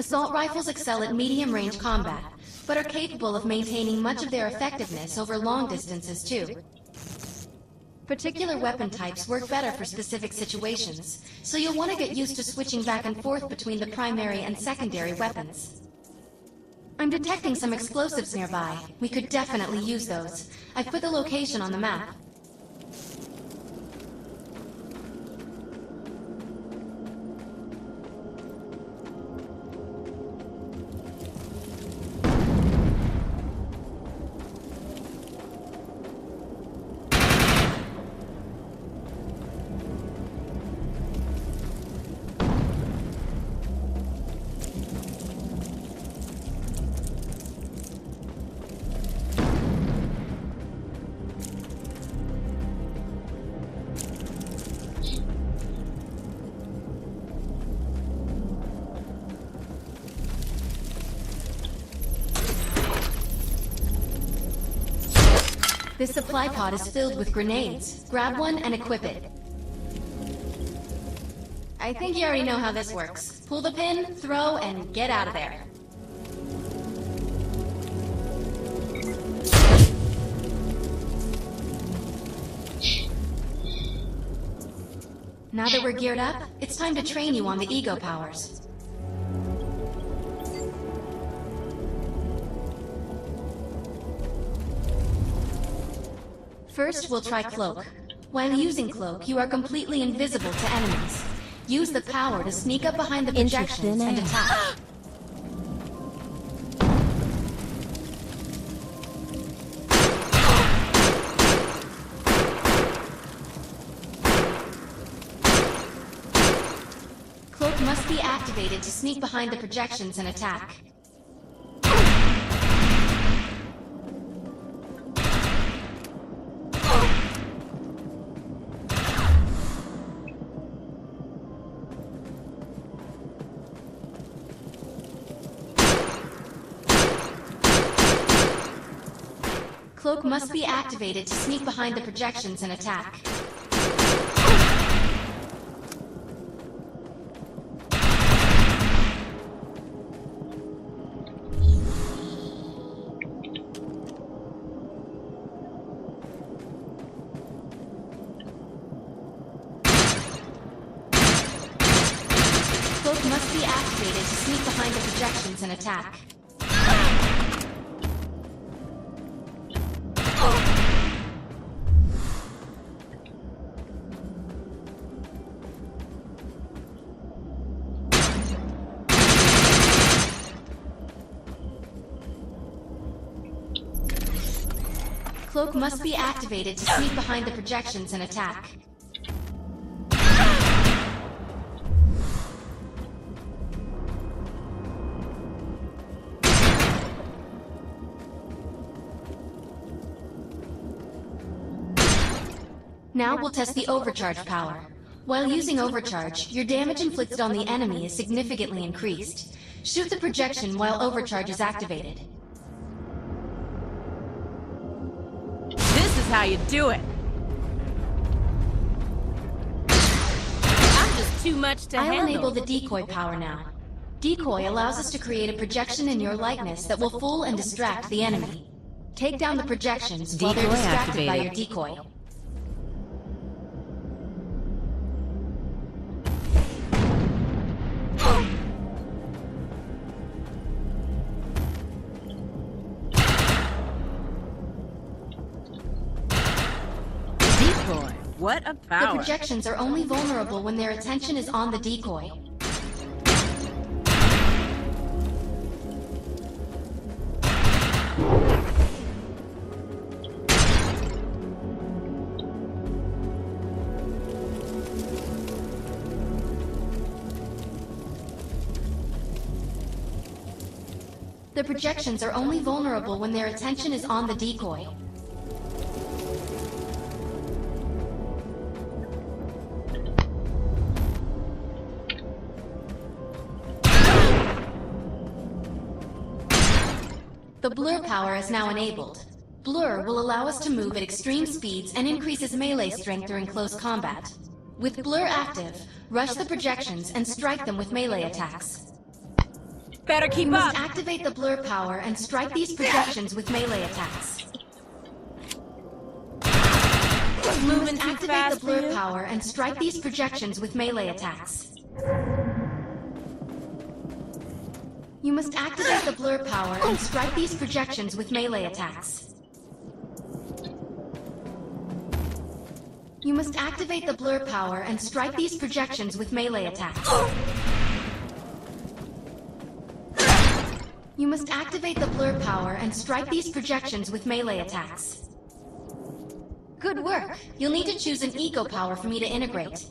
Assault rifles excel at medium-range combat, but are capable of maintaining much of their effectiveness over long distances too. Particular weapon types work better for specific situations, so you'll want to get used to switching back and forth between the primary and secondary weapons. I'm detecting some explosives nearby. We could definitely use those. I've put the location on the map. This supply pod is filled with grenades. Grab one and equip it. I think you already know how this works. Pull the pin, throw, and get out of there. Now that we're geared up, it's time to train you on the ego powers. First, we'll try Cloak. While using Cloak, you are completely invisible to enemies. Use the power to sneak up behind the projections and attack. Cloak must be activated to sneak behind the projections and attack. Cloak must be activated to sneak behind the projections and attack. Cloak must be activated to sneak behind the projections and attack. Cloak must be activated to sneak behind the projections and attack. Now we'll test the overcharge power. While using overcharge, your damage inflicted on the enemy is significantly increased. Shoot the projection while overcharge is activated. This is how you do it. I'm just too much to handle. I'll enable the decoy power now. Decoy allows us to create a projection in your likeness that will fool and distract the enemy. Take down the projections while they're distracted by your decoy. What a power! The projections are only vulnerable when their attention is on the decoy. The projections are only vulnerable when their attention is on the decoy. The blur power is now enabled. Blur will allow us to move at extreme speeds and increases melee strength during close combat. With blur active, rush the projections and strike them with melee attacks. Better You keep must up. activate the blur power and strike these projections with melee attacks. You Moving must too activate the fast for blur you? power and strike these projections with melee attacks. You must activate the blur power and strike these projections with melee attacks. You must activate the blur power and strike these projections with melee attacks. You must activate the blur power and strike these projections with melee attacks. Good work. You'll need to choose an eco power for me to integrate.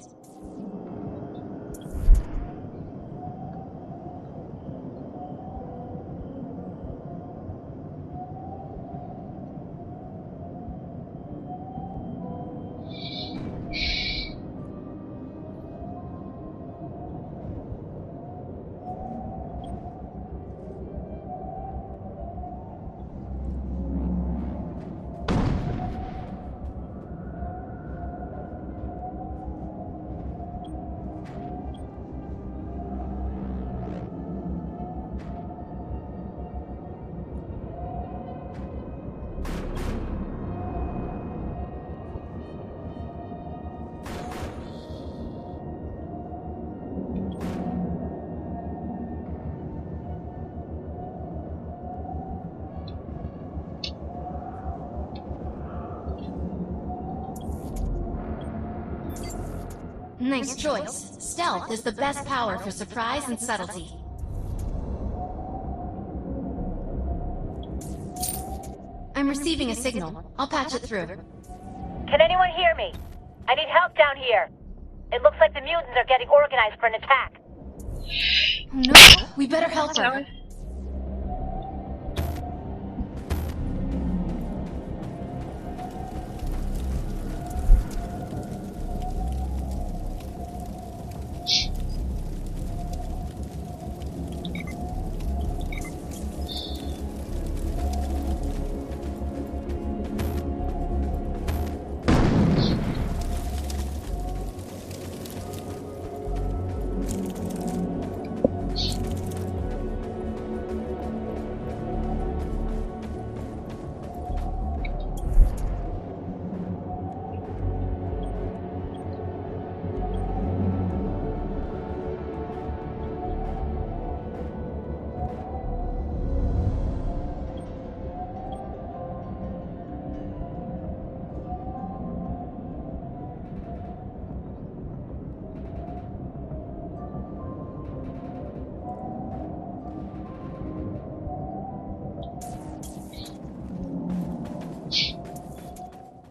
Nice choice. Stealth is the best power for surprise and subtlety. I'm receiving a signal. I'll patch it through. Can anyone hear me? I need help down here. It looks like the mutants are getting organized for an attack. Oh no, we better help her.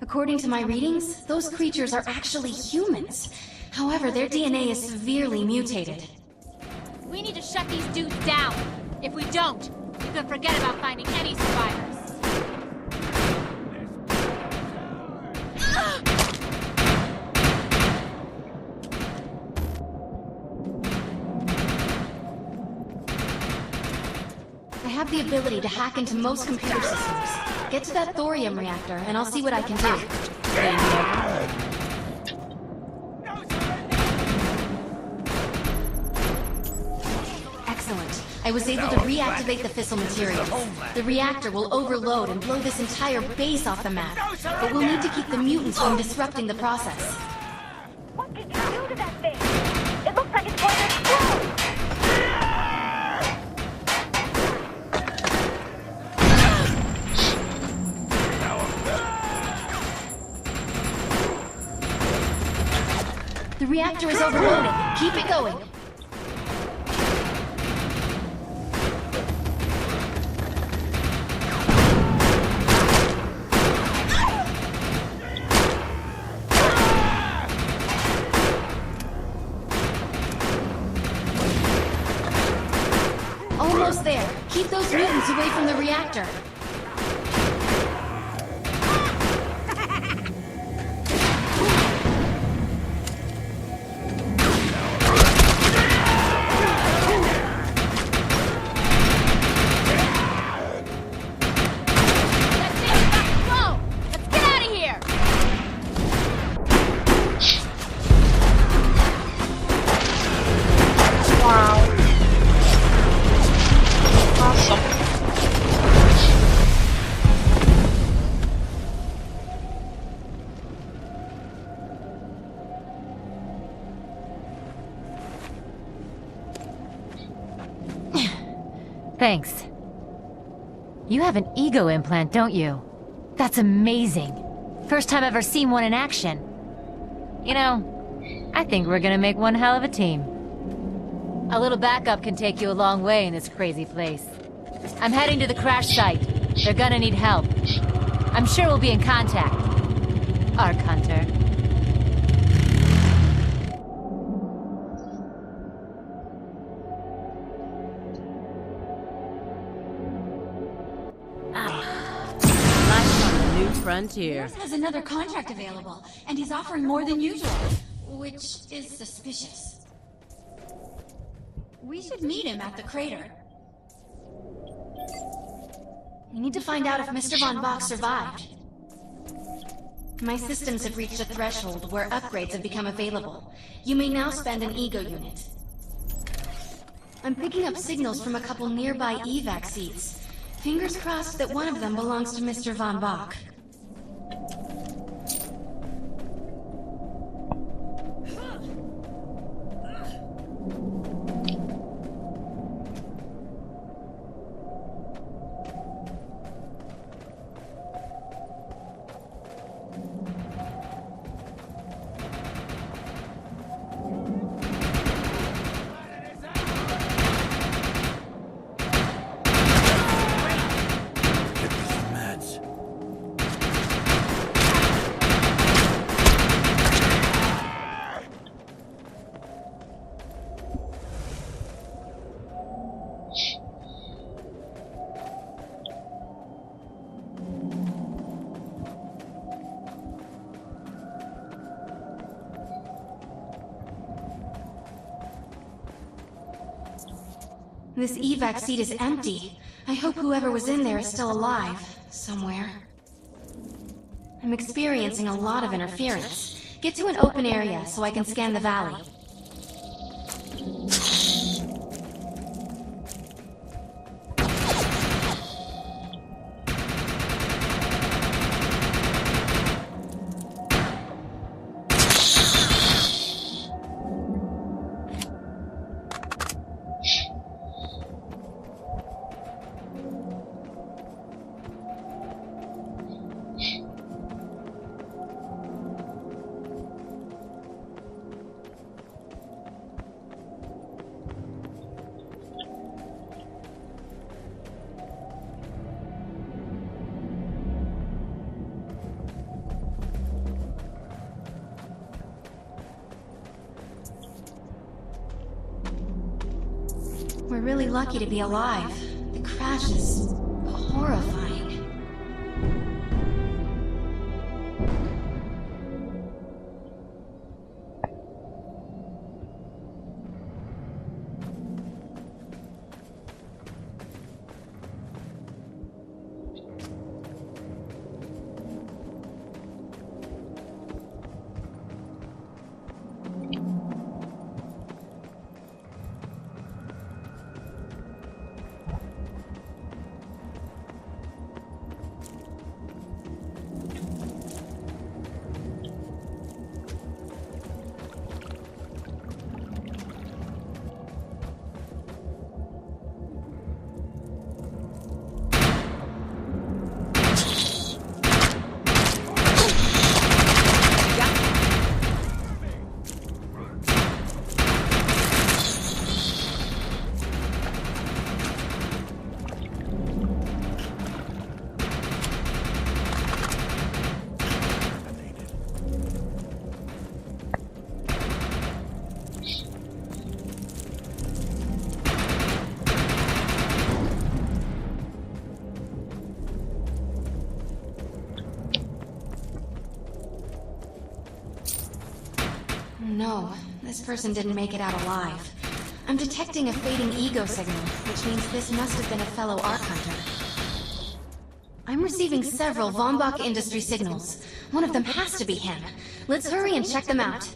According to my readings, those creatures are actually humans. However, their DNA is severely mutated. We need to shut these dudes down. If we don't, you can forget about finding any survivors. I have the ability to hack into most computer systems. Get to that thorium reactor, and I'll see what I can do. Excellent. I was able to reactivate the fissile materials. The reactor will overload and blow this entire base off the map, but we'll need to keep the mutants from disrupting the process. What did you do to that thing? It looks like it's going to explode! The reactor is overloading. Keep it going. Almost there. Keep those mutants away from the reactor. Thanks. You have an ego implant, don't you? That's amazing. First time I've ever seen one in action. You know, I think we're gonna make one hell of a team. A little backup can take you a long way in this crazy place. I'm heading to the crash site. They're gonna need help. I'm sure we'll be in contact. Arc Hunter. Life on the new frontier. Yours has another contract available, and he's offering more than usual, which is suspicious. We should meet him at the crater. We need to find out if Mr. Von Bach survived. My systems have reached a threshold where upgrades have become available. You may now spend an ego unit. I'm picking up signals from a couple nearby evac seats. Fingers crossed that one of them belongs to Mr. Von Bach. This evac seat is empty. I hope whoever was in there is still alive, somewhere. I'm experiencing a lot of interference. Get to an open area so I can scan the valley. We're really lucky to be alive. The crash is horrifying. No, this person didn't make it out alive. I'm detecting a fading ego signal, which means this must have been a fellow Arc Hunter. I'm receiving several Von Bach Industry signals. One of them has to be him. Let's hurry and check them out.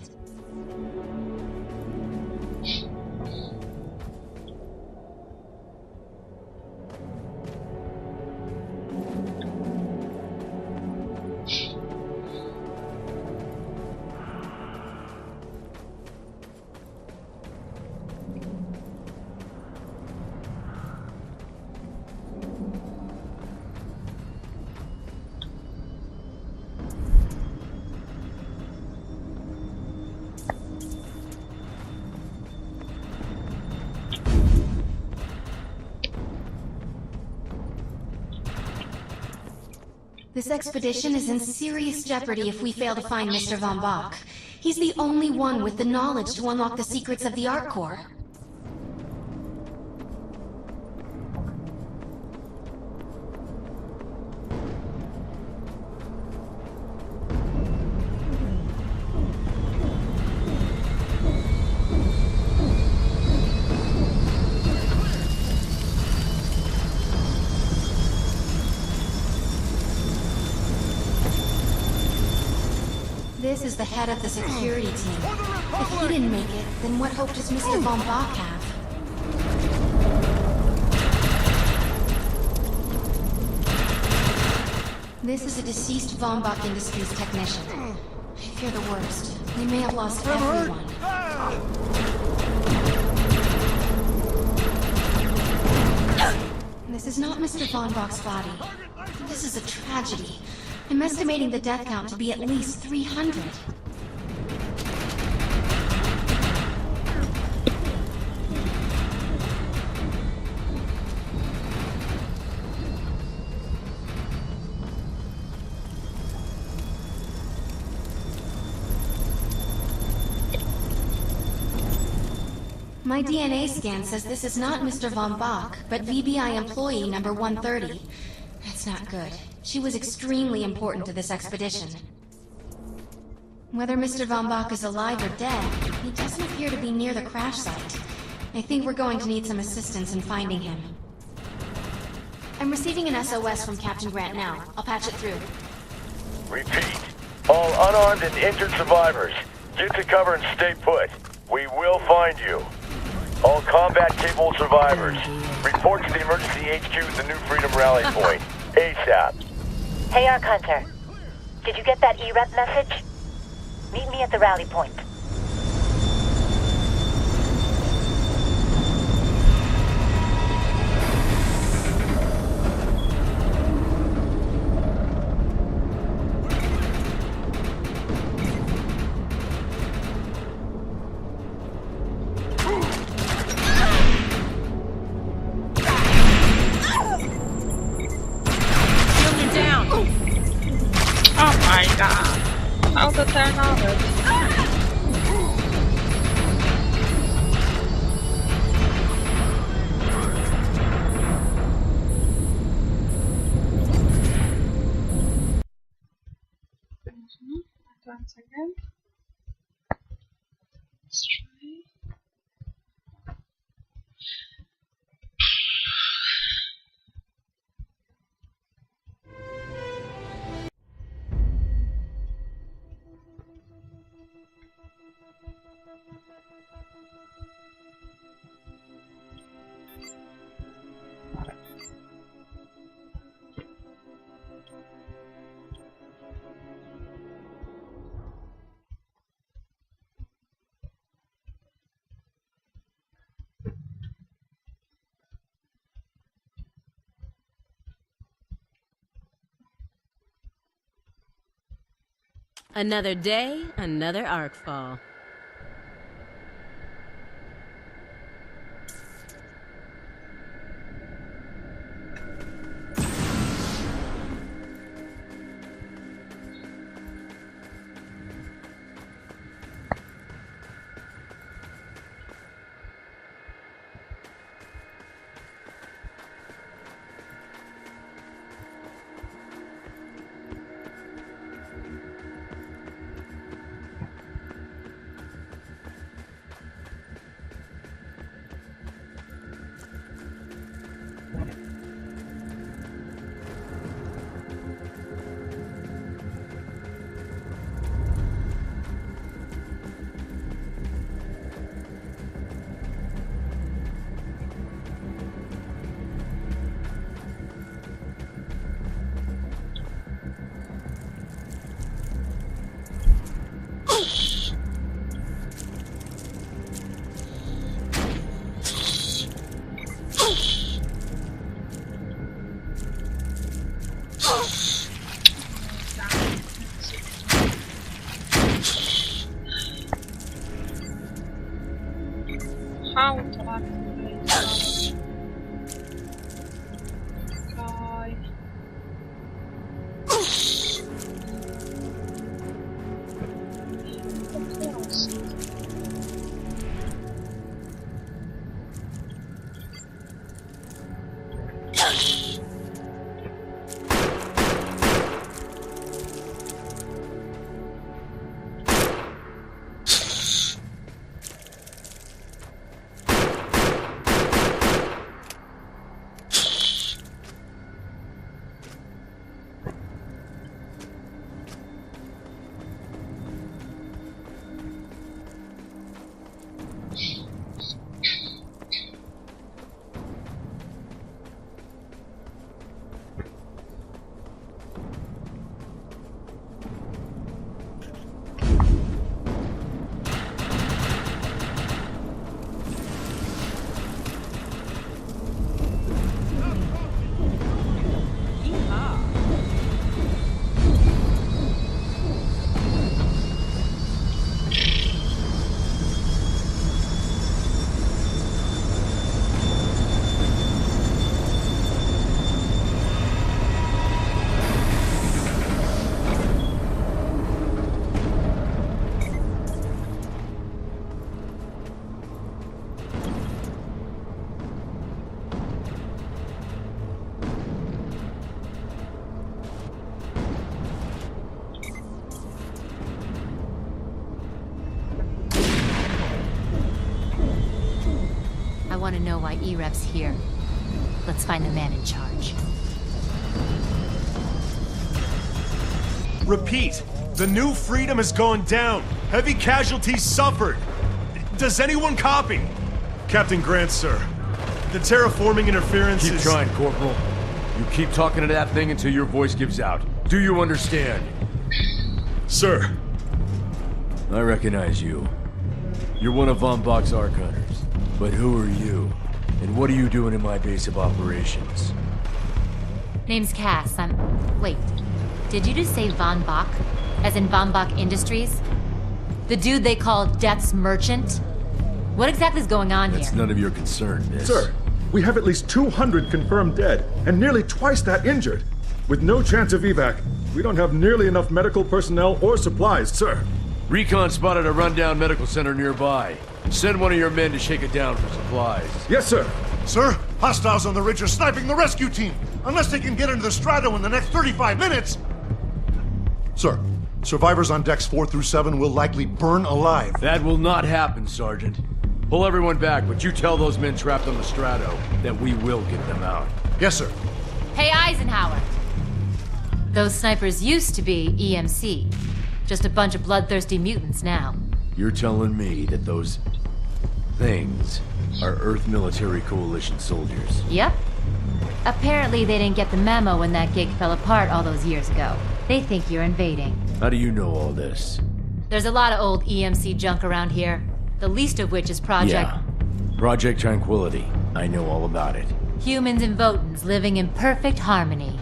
This expedition is in serious jeopardy if we fail to find Mr. Von Bach. He's the only one with the knowledge to unlock the secrets of the Art Core. This is the head of the security team. If he didn't make it, then what hope does Mr. Von Bach have? This is a deceased Von Bach Industries technician. I fear the worst. We may have lost everyone. This is not Mr. Von Bach's body. This is a tragedy. I'm estimating the death count to be at least 300. My DNA scan says this is not Mr. Von Bach, but VBI employee number 130. That's not good. She was extremely important to this expedition. Whether Mr. Von Bach is alive or dead, he doesn't appear to be near the crash site. I think we're going to need some assistance in finding him. I'm receiving an SOS from Captain Grant now. I'll patch it through. Repeat. All unarmed and injured survivors, get to cover and stay put. We will find you. All combat-capable survivors, report to the emergency HQ at the New Freedom Rally Point. ASAP. Hey, Arc Hunter. Did you get that E-Rep message? Meet me at the rally point. How to turn on it? Once again. Let's try. Another day, another arc fall. How to activate guy. want to know why E-Rep's here. Let's find the man in charge. Repeat, the New Freedom has gone down. Heavy casualties suffered. Does anyone copy? Captain Grant, sir. The terraforming interference Keep is... trying, Corporal. You keep talking to that thing until your voice gives out. Do you understand? Sir. I recognize you. You're one of Von Bach's Arc Hunters. But who are you? And what are you doing in my base of operations? Name's Cass. Wait. Did you just say Von Bach? As in Von Bach Industries? The dude they call Death's Merchant? What exactly is going on That's here? none of your concern, miss. Sir, we have at least 200 confirmed dead, and nearly twice that injured. With no chance of evac, we don't have nearly enough medical personnel or supplies, sir. Recon spotted a rundown medical center nearby. Send one of your men to shake it down for supplies. Yes, sir. Sir, hostiles on the ridge are sniping the rescue team. Unless they can get into the Strato in the next 35 minutes. Sir, survivors on decks 4 through 7 will likely burn alive. That will not happen, Sergeant. Pull everyone back, but you tell those men trapped on the Strato that we will get them out. Yes, sir. Hey, Eisenhower! Those snipers used to be EMC. Just a bunch of bloodthirsty mutants now. You're telling me that those things are Earth Military Coalition soldiers? Yep. Apparently they didn't get the memo when that gig fell apart all those years ago. They think you're invading. How do you know all this? There's a lot of old EMC junk around here. The least of which is Yeah. Project Tranquility. I know all about it. Humans and Votans living in perfect harmony.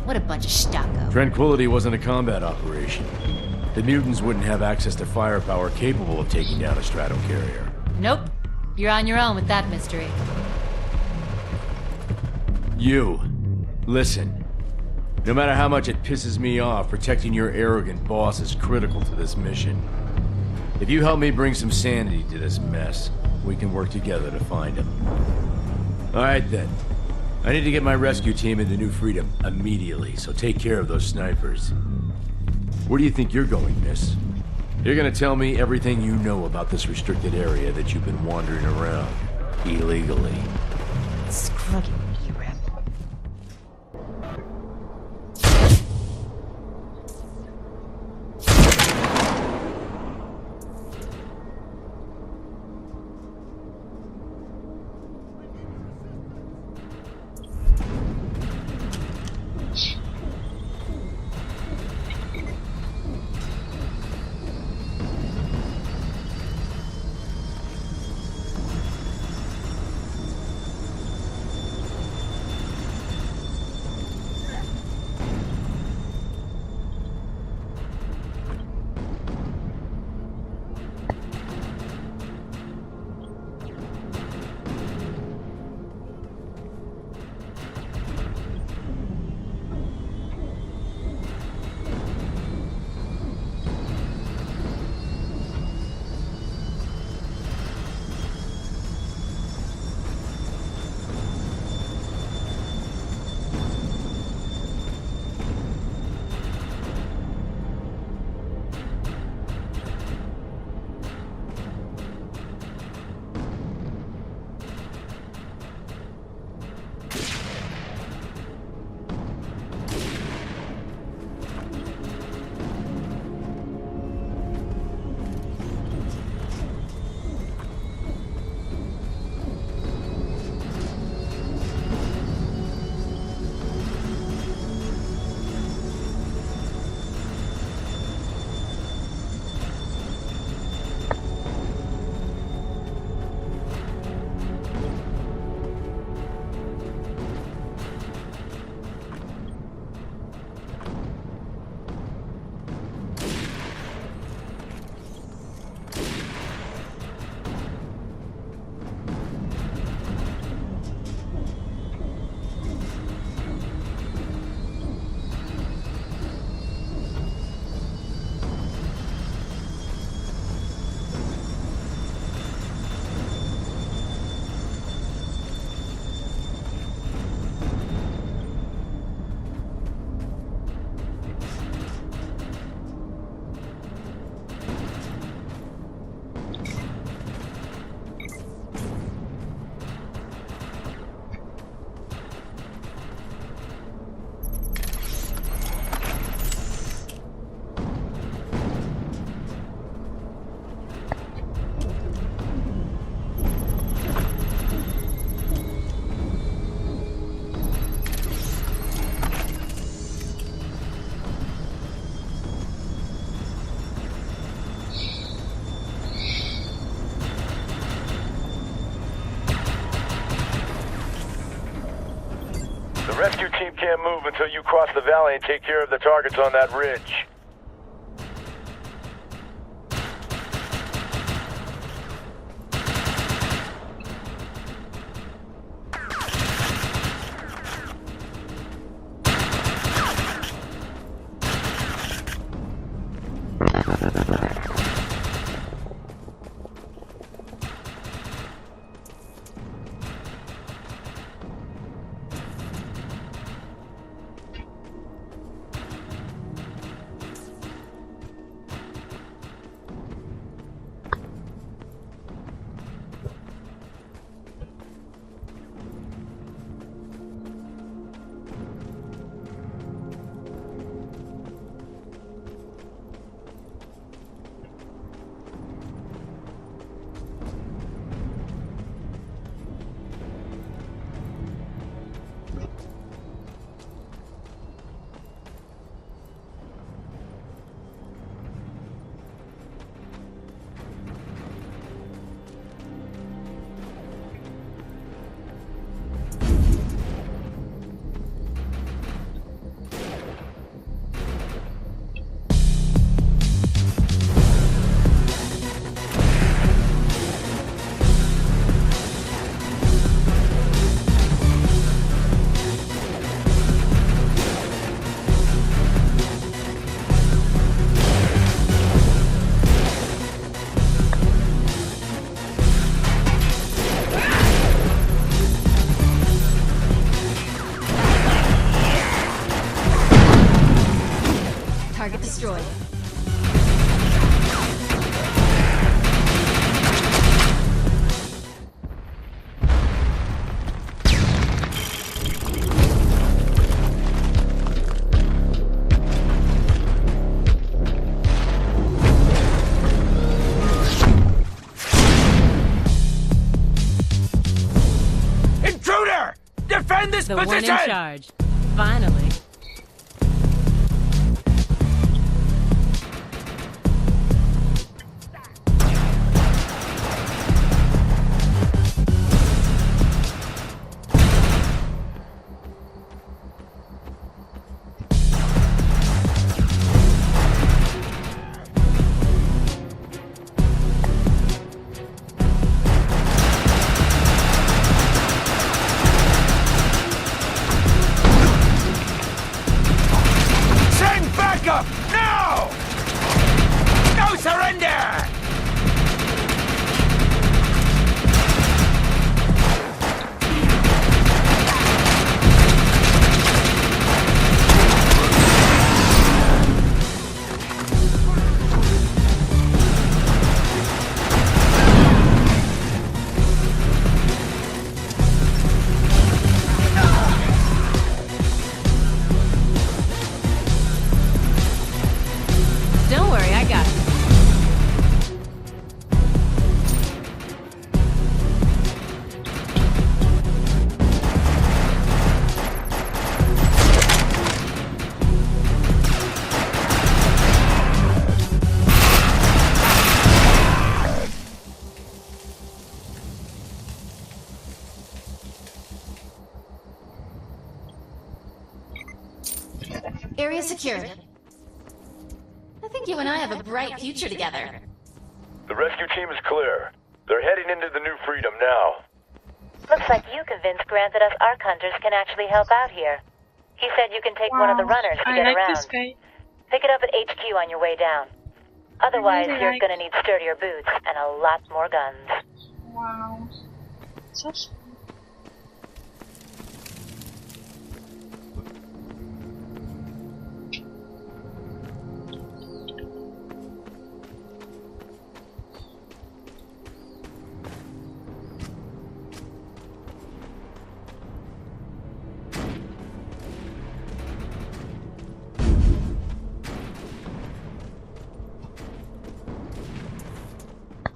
What a bunch of stucco. Tranquility wasn't a combat operation. The mutants wouldn't have access to firepower capable of taking down a Stratocarrier. Nope. You're on your own with that mystery. You, listen. No matter how much it pisses me off, protecting your arrogant boss is critical to this mission. If you help me bring some sanity to this mess, we can work together to find him. Alright then. I need to get my rescue team into New Freedom immediately, so take care of those snipers. Where do you think you're going, miss? You're gonna tell me everything you know about this restricted area that you've been wandering around illegally. Screw you, E-Rep. move until you cross the valley and take care of the targets on that ridge. Target destroyed. Intruder! Defend this The position! one in charge. Finally. Send backup! Now! No surrender! Don't worry, I got it. Area secured. I think you and I have a bright future together. The rescue team is clear. They're heading into the New Freedom now. Looks like you convinced Grant that us Ark Hunters can actually help out here. He said you can take one of the runners to I get like around. this guy. Pick it up at HQ on your way down. Otherwise, really you're like- gonna need sturdier boots and a lot more guns. Wow. So sweet.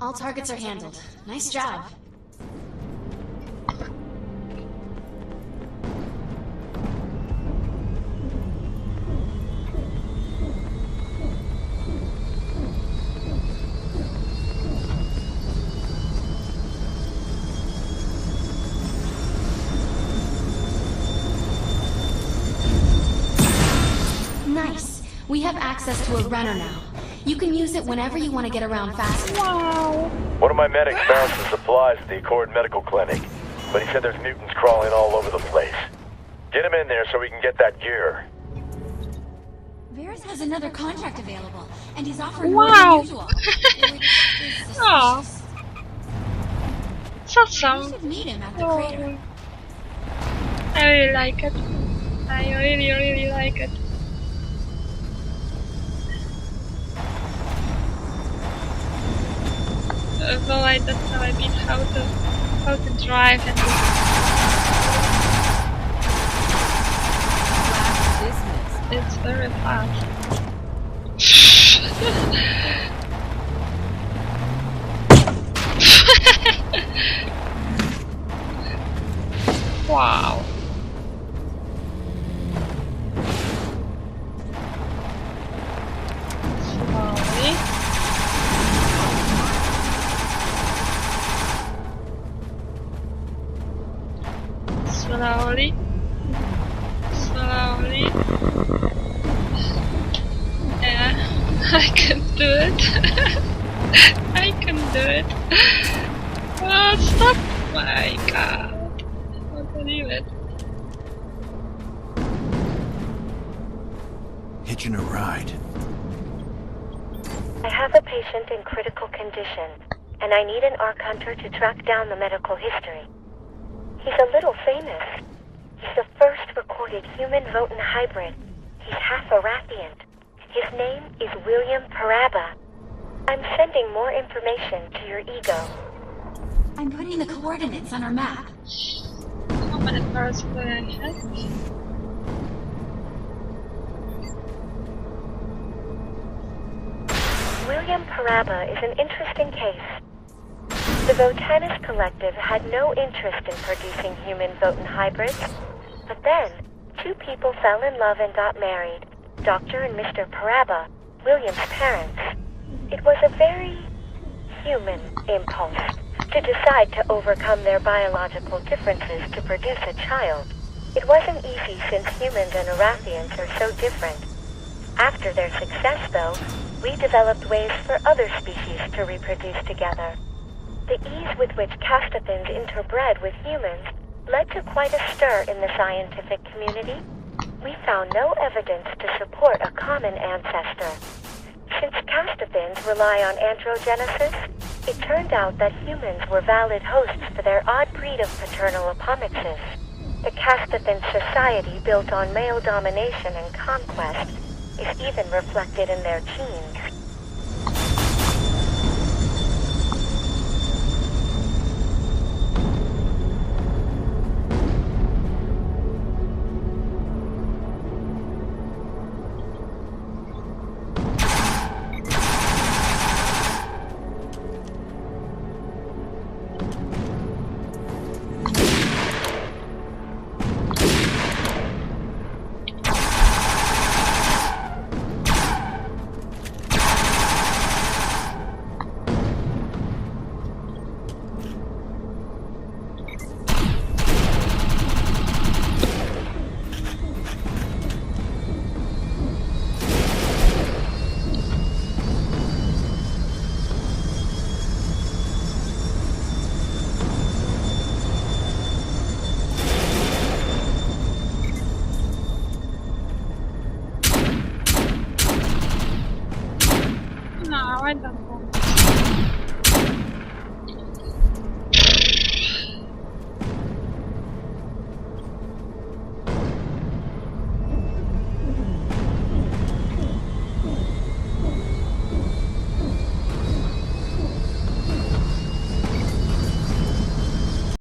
All targets are handled. Nice job. We have access to a runner now. You can use it whenever you want to get around faster. Wow. One of my medics found some supplies at the Accord Medical Clinic, but he said there's mutants crawling all over the place. Get him in there so we can get that gear. Varys has another contract available, and he's offering Wow. more than usual. Oh. It's We awesome. should meet him at the Oh. crater. I really like it. I really like it. Although I don't know a bit how to drive and it's very fast. Wow. Slowly. Slowly. Slowly. Yeah, I can do it. I can do it. Oh, stop! My God. I can't believe it. Hitching a ride. I have a patient in critical condition, and I need an ARC hunter to track down the medical history. He's a little famous. He's the first recorded human Votan hybrid. He's half Arathian. His name is William Paraba. I'm sending more information to your ego. I'm putting the coordinates on our map. How many cars do I have? William Paraba is an interesting case. The Votanus Collective had no interest in producing human Votan hybrids, but then two people fell in love and got married, Dr. and Mr. Paraba, William's parents. It was a very human impulse to decide to overcome their biological differences to produce a child. It wasn't easy since humans and Arathians are so different. After their success, though, we developed ways for other species to reproduce together. The ease with which Castathins interbred with humans led to quite a stir in the scientific community. We found no evidence to support a common ancestor. Since Castathins rely on androgenesis, it turned out that humans were valid hosts for their odd breed of paternal apomixes. The Castathin society, built on male domination and conquest, is even reflected in their genes. No, I don't